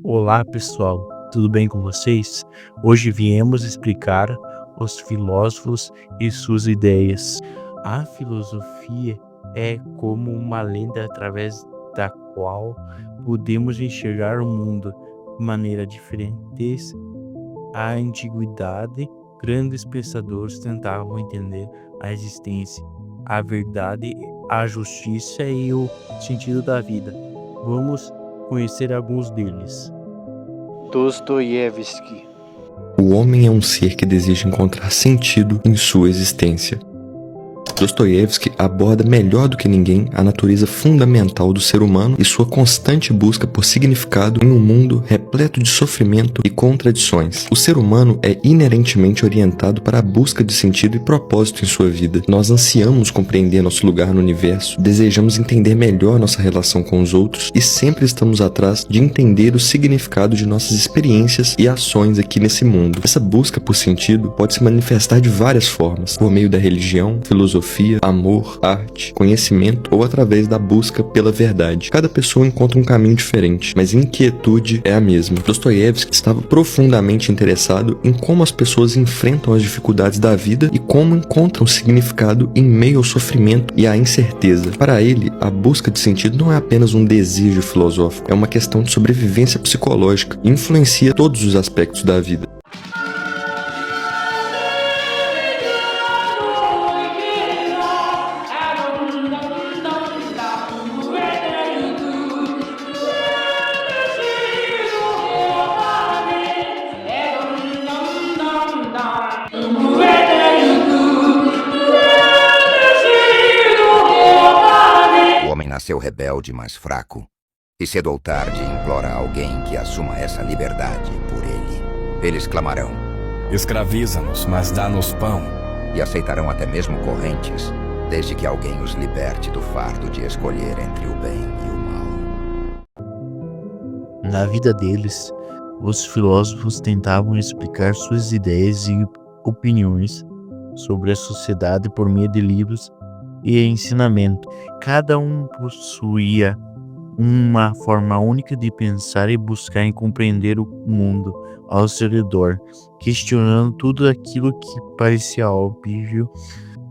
Olá pessoal, tudo bem com vocês? Hoje viemos explicar os filósofos e suas ideias. A filosofia é como uma lente através da qual podemos enxergar o mundo de maneira diferente. A antiguidade, grandes pensadores tentavam entender a existência, a verdade, a justiça e o sentido da vida. Vamos conhecer alguns deles. Dostoiévski. O homem é um ser que deseja encontrar sentido em sua existência. Dostoiévski aborda melhor do que ninguém a natureza fundamental do ser humano e sua constante busca por significado em um mundo repleto de sofrimento e contradições. O ser humano é inerentemente orientado para a busca de sentido e propósito em sua vida. Nós ansiamos compreender nosso lugar no universo, desejamos entender melhor nossa relação com os outros e sempre estamos atrás de entender o significado de nossas experiências e ações aqui nesse mundo. Essa busca por sentido pode se manifestar de várias formas, por meio da religião, filosofia, amor, arte, conhecimento ou através da busca pela verdade. Cada pessoa encontra um caminho diferente, mas a inquietude é a mesma. Dostoiévski estava profundamente interessado em como as pessoas enfrentam as dificuldades da vida e como encontram significado em meio ao sofrimento e à incerteza. Para ele, a busca de sentido não é apenas um desejo filosófico, é uma questão de sobrevivência psicológica e influencia todos os aspectos da vida. Nasceu rebelde, mas fraco, e cedo ou tarde implora alguém que assuma essa liberdade por ele. Eles clamarão: escraviza-nos, mas dá-nos pão. E aceitarão até mesmo correntes, desde que alguém os liberte do fardo de escolher entre o bem e o mal. Na vida deles, os filósofos tentavam explicar suas ideias e opiniões sobre a sociedade por meio de livros e ensinamento. Cada um possuía uma forma única de pensar e buscar em compreender o mundo ao seu redor, questionando tudo aquilo que parecia óbvio.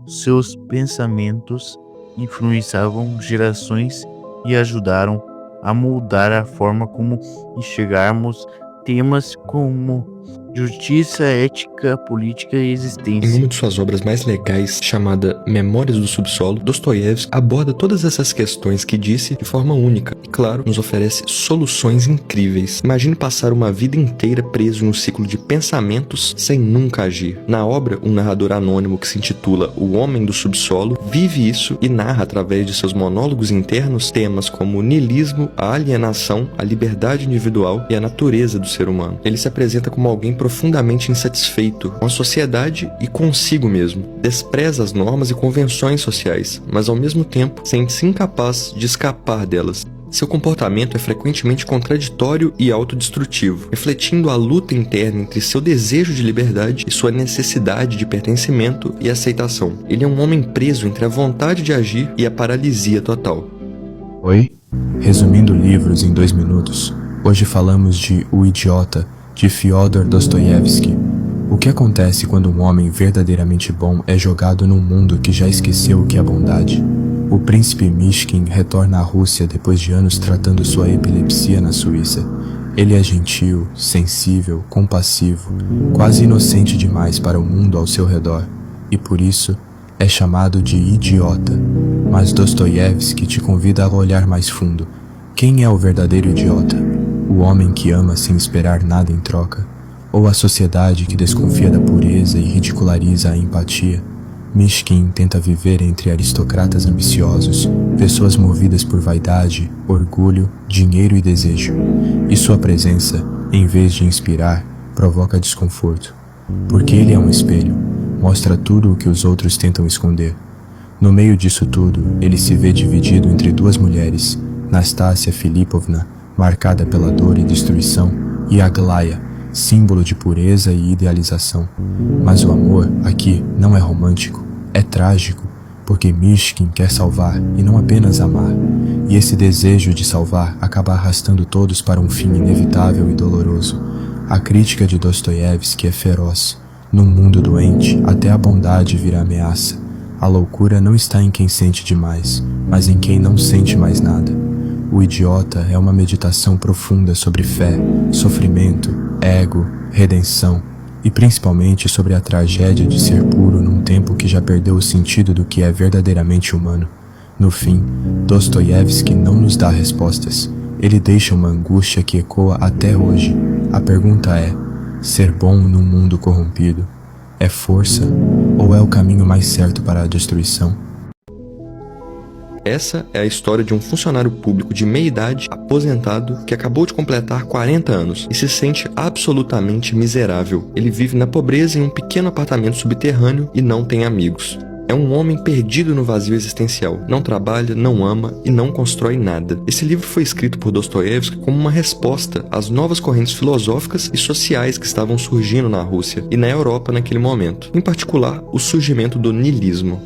Seus pensamentos influenciavam gerações e ajudaram a moldar a forma como enxergarmos temas como justiça, ética, política e existência. Em uma de suas obras mais legais, chamada Memórias do Subsolo, Dostoiévski aborda todas essas questões que disse de forma única e, claro, nos oferece soluções incríveis. Imagine passar uma vida inteira preso em um ciclo de pensamentos sem nunca agir. Na obra, um narrador anônimo que se intitula O Homem do Subsolo vive isso e narra através de seus monólogos internos temas como o niilismo, a alienação, a liberdade individual e a natureza do ser humano. Ele se apresenta como alguém profundamente insatisfeito com a sociedade e consigo mesmo. Despreza as normas e convenções sociais, mas ao mesmo tempo sente-se incapaz de escapar delas. Seu comportamento é frequentemente contraditório e autodestrutivo, refletindo a luta interna entre seu desejo de liberdade e sua necessidade de pertencimento e aceitação. Ele é um homem preso entre a vontade de agir e a paralisia total. Oi? Resumindo livros em 2 minutos, hoje falamos de O Idiota, de Fyodor Dostoiévski. O que acontece quando um homem verdadeiramente bom é jogado num mundo que já esqueceu o que é bondade? O príncipe Mishkin retorna à Rússia depois de anos tratando sua epilepsia na Suíça. Ele é gentil, sensível, compassivo, quase inocente demais para o mundo ao seu redor, e por isso é chamado de idiota. Mas Dostoiévski te convida a olhar mais fundo. Quem é o verdadeiro idiota? O homem que ama sem esperar nada em troca? Ou a sociedade que desconfia da pureza e ridiculariza a empatia? Mishkin tenta viver entre aristocratas ambiciosos, pessoas movidas por vaidade, orgulho, dinheiro e desejo. E sua presença, em vez de inspirar, provoca desconforto. Porque ele é um espelho, mostra tudo o que os outros tentam esconder. No meio disso tudo, ele se vê dividido entre 2 mulheres, Nastassia Filipovna, marcada pela dor e destruição, e Aglaya, símbolo de pureza e idealização. Mas o amor aqui não é romântico, é trágico, porque Mishkin quer salvar e não apenas amar. e esse desejo de salvar acaba arrastando todos para um fim inevitável e doloroso. A crítica de Dostoiévski é feroz. Num mundo doente, até a bondade vira ameaça. A loucura não está em quem sente demais, mas em quem não sente mais nada. O Idiota é uma meditação profunda sobre fé, sofrimento, ego, redenção e principalmente sobre a tragédia de ser puro num tempo que já perdeu o sentido do que é verdadeiramente humano. No fim, Dostoiévski não nos dá respostas. Ele deixa uma angústia que ecoa até hoje. A pergunta é: ser bom num mundo corrompido é força ou é o caminho mais certo para a destruição? Essa é a história de um funcionário público de meia-idade, aposentado, que acabou de completar 40 anos e se sente absolutamente miserável. Ele vive na pobreza em um pequeno apartamento subterrâneo e não tem amigos. É um homem perdido no vazio existencial. Não trabalha, não ama e não constrói nada. Esse livro foi escrito por Dostoiévski como uma resposta às novas correntes filosóficas e sociais que estavam surgindo na Rússia e na Europa naquele momento. Em particular, o surgimento do niilismo.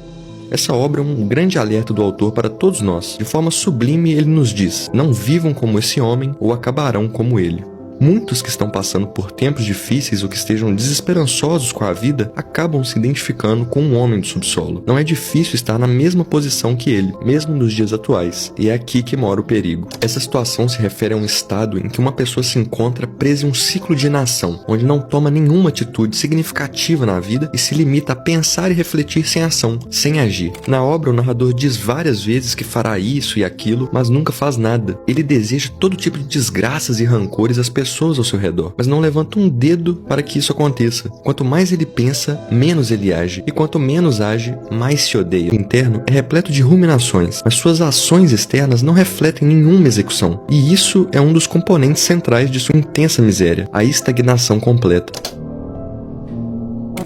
Essa obra é um grande alerta do autor para todos nós. De forma sublime, ele nos diz: não vivam como esse homem ou acabarão como ele. Muitos que estão passando por tempos difíceis ou que estejam desesperançosos com a vida acabam se identificando com um homem do subsolo. Não é difícil estar na mesma posição que ele, mesmo nos dias atuais, e é aqui que mora o perigo. Essa situação se refere a um estado em que uma pessoa se encontra presa em um ciclo de inação, onde não toma nenhuma atitude significativa na vida e se limita a pensar e refletir sem ação, sem agir. Na obra, o narrador diz várias vezes que fará isso e aquilo, mas nunca faz nada. Ele deseja todo tipo de desgraças e rancores às pessoas ao seu redor, mas não levanta um dedo para que isso aconteça. Quanto mais ele pensa, menos ele age, e quanto menos age, mais se odeia. O interno é repleto de ruminações, mas suas ações externas não refletem nenhuma execução, e isso é um dos componentes centrais de sua intensa miséria, a estagnação completa.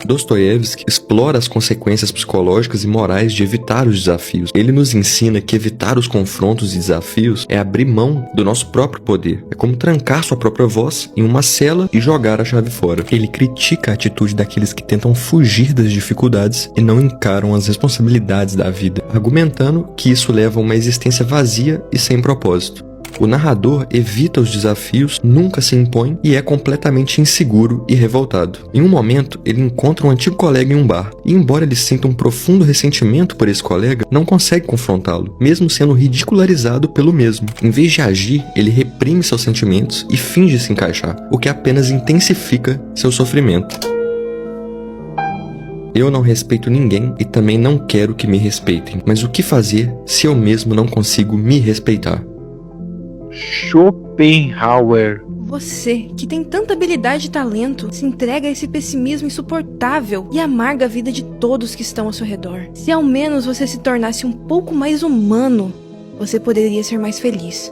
Dostoiévski explora as consequências psicológicas e morais de evitar os desafios. Ele nos ensina que evitar os confrontos e desafios é abrir mão do nosso próprio poder. É como trancar sua própria voz em uma cela e jogar a chave fora. Ele critica a atitude daqueles que tentam fugir das dificuldades e não encaram as responsabilidades da vida, argumentando que isso leva a uma existência vazia e sem propósito. O narrador evita os desafios, nunca se impõe e é completamente inseguro e revoltado. Em um momento, ele encontra um antigo colega em um bar, e embora ele sinta um profundo ressentimento por esse colega, não consegue confrontá-lo, mesmo sendo ridicularizado pelo mesmo. Em vez de agir, ele reprime seus sentimentos e finge se encaixar, o que apenas intensifica seu sofrimento. Eu não respeito ninguém e também não quero que me respeitem, mas o que fazer se eu mesmo não consigo me respeitar? Schopenhauer. Você, que tem tanta habilidade e talento, se entrega a esse pessimismo insuportável e amarga a vida de todos que estão ao seu redor. Se ao menos você se tornasse um pouco mais humano, você poderia ser mais feliz.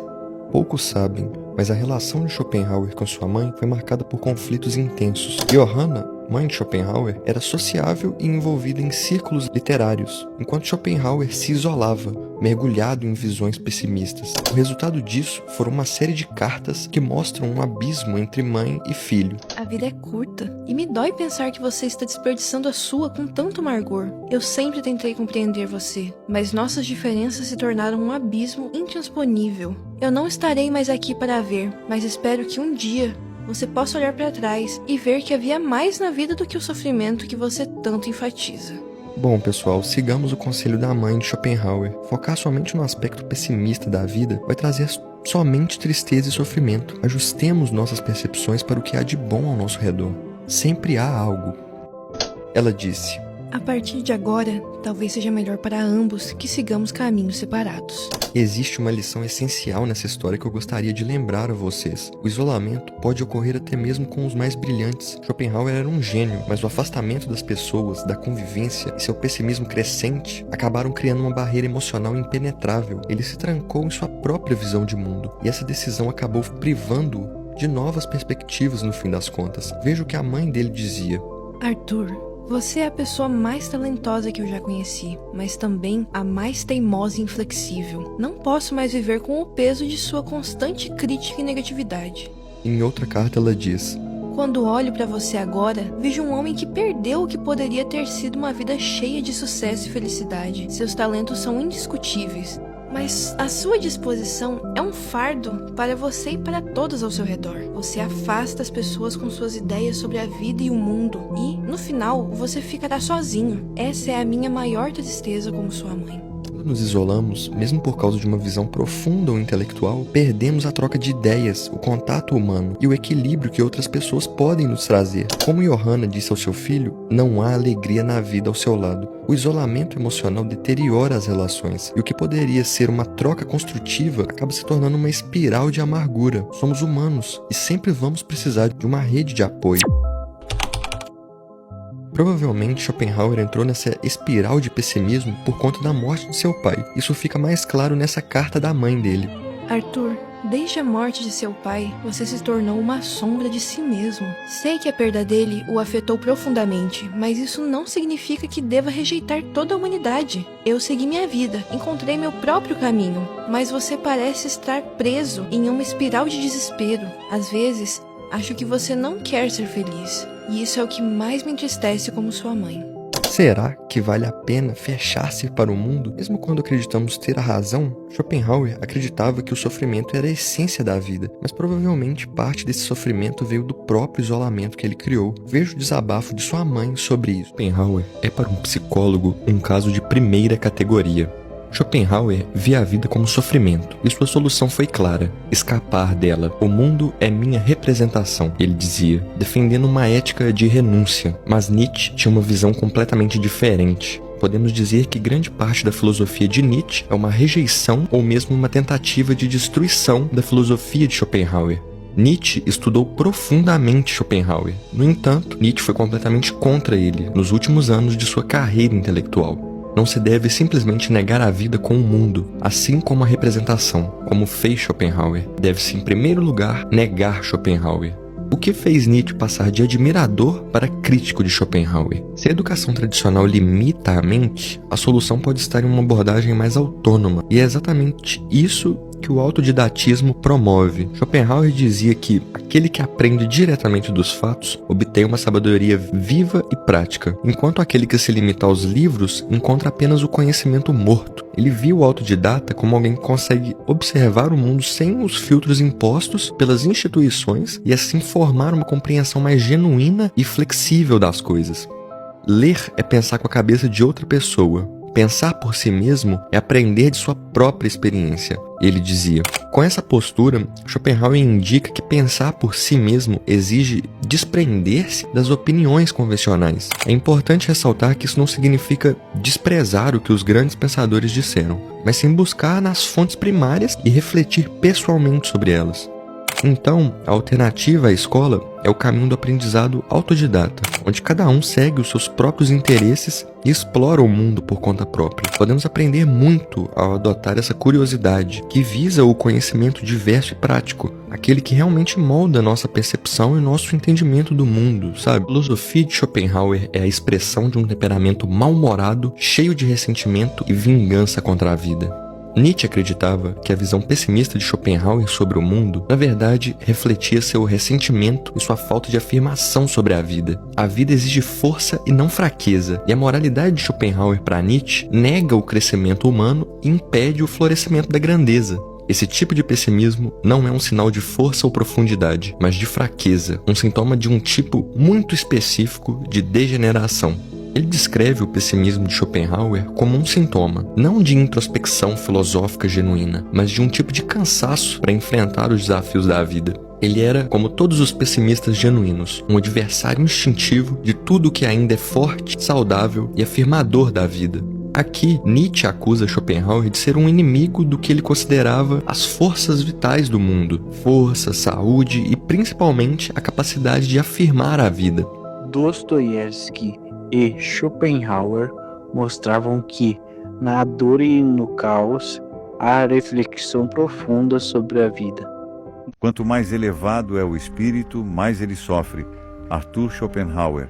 Poucos sabem, mas a relação de Schopenhauer com sua mãe foi marcada por conflitos intensos. Johanna, mãe de Schopenhauer, era sociável e envolvida em círculos literários, enquanto Schopenhauer se isolava, mergulhado em visões pessimistas. O resultado disso foram uma série de cartas que mostram um abismo entre mãe e filho. A vida é curta, e me dói pensar que você está desperdiçando a sua com tanto amargor. Eu sempre tentei compreender você, mas nossas diferenças se tornaram um abismo intransponível. Eu não estarei mais aqui para ver, mas espero que um dia você possa olhar para trás e ver que havia mais na vida do que o sofrimento que você tanto enfatiza. Bom, pessoal, sigamos o conselho da mãe de Schopenhauer. Focar somente no aspecto pessimista da vida vai trazer somente tristeza e sofrimento. Ajustemos nossas percepções para o que há de bom ao nosso redor. Sempre há algo. Ela disse: a partir de agora, talvez seja melhor para ambos que sigamos caminhos separados. Existe uma lição essencial nessa história que eu gostaria de lembrar a vocês. O isolamento pode ocorrer até mesmo com os mais brilhantes. Schopenhauer era um gênio, mas o afastamento das pessoas, da convivência e seu pessimismo crescente acabaram criando uma barreira emocional impenetrável. Ele se trancou em sua própria visão de mundo, e essa decisão acabou privando-o de novas perspectivas no fim das contas. Veja o que a mãe dele dizia: Arthur, você é a pessoa mais talentosa que eu já conheci, mas também a mais teimosa e inflexível. Não posso mais viver com o peso de sua constante crítica e negatividade. Em outra carta ela diz: quando olho para você agora, vejo um homem que perdeu o que poderia ter sido uma vida cheia de sucesso e felicidade. Seus talentos são indiscutíveis, Mas a sua disposição é um fardo para você e para todos ao seu redor. Você afasta as pessoas com suas ideias sobre a vida e o mundo. E, no final, você ficará sozinho. Essa é a minha maior tristeza como sua mãe. Quando nos isolamos, mesmo por causa de uma visão profunda ou intelectual, perdemos a troca de ideias, o contato humano e o equilíbrio que outras pessoas podem nos trazer. Como Johanna disse ao seu filho, não há alegria na vida ao seu lado. O isolamento emocional deteriora as relações, e o que poderia ser uma troca construtiva acaba se tornando uma espiral de amargura. Somos humanos e sempre vamos precisar de uma rede de apoio. Provavelmente Schopenhauer entrou nessa espiral de pessimismo por conta da morte de seu pai. Isso fica mais claro nessa carta da mãe dele. Arthur, desde a morte de seu pai, você se tornou uma sombra de si mesmo. Sei que a perda dele o afetou profundamente, mas isso não significa que deva rejeitar toda a humanidade. Eu segui minha vida, encontrei meu próprio caminho, mas você parece estar preso em uma espiral de desespero. Às vezes, acho que você não quer ser feliz, e isso é o que mais me entristece como sua mãe. Será que vale a pena fechar-se para o mundo, mesmo quando acreditamos ter a razão? Schopenhauer acreditava que o sofrimento era a essência da vida, mas provavelmente parte desse sofrimento veio do próprio isolamento que ele criou. Veja o desabafo de sua mãe sobre isso. Schopenhauer é para um psicólogo um caso de primeira categoria. Schopenhauer via a vida como sofrimento, e sua solução foi clara: escapar dela. O mundo é minha representação, ele dizia, defendendo uma ética de renúncia. Mas Nietzsche tinha uma visão completamente diferente. Podemos dizer que grande parte da filosofia de Nietzsche é uma rejeição ou mesmo uma tentativa de destruição da filosofia de Schopenhauer. Nietzsche estudou profundamente Schopenhauer. No entanto, Nietzsche foi completamente contra ele nos últimos anos de sua carreira intelectual. Não se deve simplesmente negar a vida com o mundo, assim como a representação, como fez Schopenhauer. Deve-se, em primeiro lugar, negar Schopenhauer. O que fez Nietzsche passar de admirador para crítico de Schopenhauer? Se a educação tradicional limita a mente, a solução pode estar em uma abordagem mais autônoma, e é exatamente isso que o autodidatismo promove. Schopenhauer dizia que aquele que aprende diretamente dos fatos obtém uma sabedoria viva e prática, enquanto aquele que se limita aos livros encontra apenas o conhecimento morto. Ele viu o autodidata como alguém que consegue observar o mundo sem os filtros impostos pelas instituições e assim formar uma compreensão mais genuína e flexível das coisas. Ler é pensar com a cabeça de outra pessoa. Pensar por si mesmo é aprender de sua própria experiência, ele dizia. Com essa postura, Schopenhauer indica que pensar por si mesmo exige desprender-se das opiniões convencionais. É importante ressaltar que isso não significa desprezar o que os grandes pensadores disseram, mas sim buscar nas fontes primárias e refletir pessoalmente sobre elas. Então, a alternativa à escola é o caminho do aprendizado autodidata, onde cada um segue os seus próprios interesses e explora o mundo por conta própria. Podemos aprender muito ao adotar essa curiosidade, que visa o conhecimento diverso e prático, aquele que realmente molda nossa percepção e nosso entendimento do mundo, sabe? A filosofia de Schopenhauer é a expressão de um temperamento mal-humorado, cheio de ressentimento e vingança contra a vida. Nietzsche acreditava que a visão pessimista de Schopenhauer sobre o mundo, na verdade, refletia seu ressentimento e sua falta de afirmação sobre a vida. A vida exige força e não fraqueza, e a moralidade de Schopenhauer para Nietzsche nega o crescimento humano e impede o florescimento da grandeza. Esse tipo de pessimismo não é um sinal de força ou profundidade, mas de fraqueza, um sintoma de um tipo muito específico de degeneração. Ele descreve o pessimismo de Schopenhauer como um sintoma, não de introspecção filosófica genuína, mas de um tipo de cansaço para enfrentar os desafios da vida. Ele era, como todos os pessimistas genuínos, um adversário instintivo de tudo que ainda é forte, saudável e afirmador da vida. Aqui, Nietzsche acusa Schopenhauer de ser um inimigo do que ele considerava as forças vitais do mundo, força, saúde e principalmente a capacidade de afirmar a vida. Dostoiévski e Schopenhauer mostravam que, na dor e no caos, há reflexão profunda sobre a vida. Quanto mais elevado é o espírito, mais ele sofre. Arthur Schopenhauer.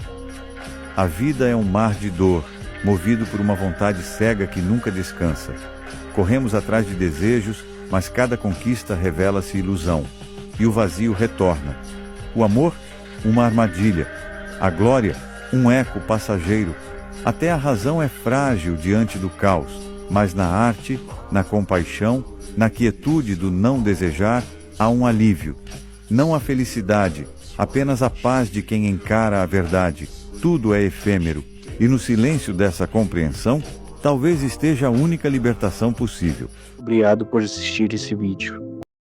A vida é um mar de dor, movido por uma vontade cega que nunca descansa. Corremos atrás de desejos, mas cada conquista revela-se ilusão, e o vazio retorna. O amor, uma armadilha. A glória, um eco passageiro. Até a razão é frágil diante do caos. mas na arte, na compaixão, na quietude do não desejar, há um alívio. Não a felicidade, apenas a paz de quem encara a verdade. Tudo é efêmero, e no silêncio dessa compreensão, talvez esteja a única libertação possível. Obrigado por assistir esse vídeo.